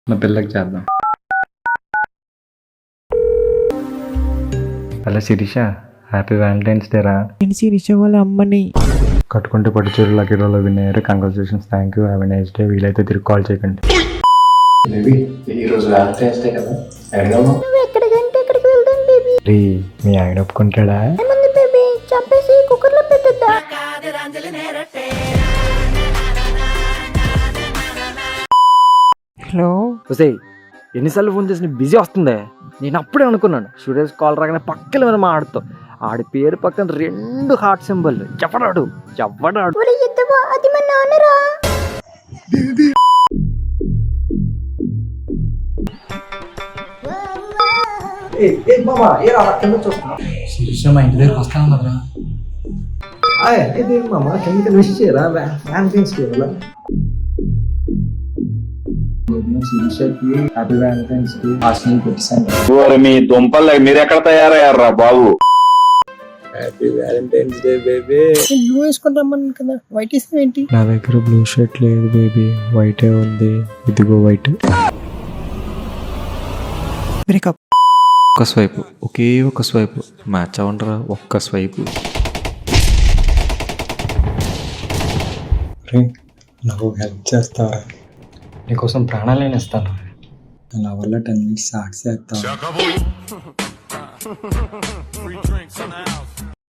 మా పిల్లకి చేద్దాం. Hello Shirisha, happy Valentine's day రా. నేను శిరీష వాళ్ళ అమ్మని. కట్టుకుంటే పట్టు చీరలు లక్కీ డ్రాలో విన్ అయ్యారు. Congratulations, thank you, have a nice day. వీలైతే తిరిగి కాల్ చేయకండి. ఈరోజు వ్యాలంటైన్స్ డే కదా, ఎక్కడికంటే ఎక్కడికి వెళ్దాం బేబీ. రీ మీ ఆయన ఒప్పుకుంటాడా? ఏముంది బేబీ, చంపేసి కుక్కర్లో పెట్టేద్దా. హలో ఒసేయ్, ఎన్నిసార్లు ఫోన్ చేసిన బిజీ వస్తుందే. నేను అప్పుడే అనుకున్నాను స్టూడియోస్ కాల్ రాగానే పక్కన మీద మాడుతావు. ఆడి పేరు పక్కన 2 హార్ట్ సింబల్. ఎవడాడు ఒరే ఎద్దవా, అది మా నాన్నరా. శిరీష మా ఇంటి దగ్గరకు వస్తా ఉన్నదా? కెమికల్ విష్ చేయరా వ్యాలంటైన్స్ డే వల్ల. శిరీషకి హ్యాపీ వ్యాలంటైన్స్ డే హాస్టల్ పెట్టేసాను. మీ దుంపలు మీరు ఎక్కడ తయారయ్యారా బాబు? Happy Valentine's Day baby. Blue వేసుకుని రమ్మని కదా, వైట్ వేసిన ఏంటి? నా దగ్గర బ్లూ షర్ట్ లేదు బేబీ, వైటే ఉంది. ఇదిగో వైట్. బ్రేకప్. ఒక్క స్వైపు, ఒకే ఒక స్వైపు, మ్యాచ్ అవ్వండిరా ఒక్క స్వైపు. నాకు హెల్ప్ చేస్తావా? నీకోసం ప్రాణాలైనా ఇస్తాను. నా వల్ల 10 minutes సాక్షి చేస్తాను.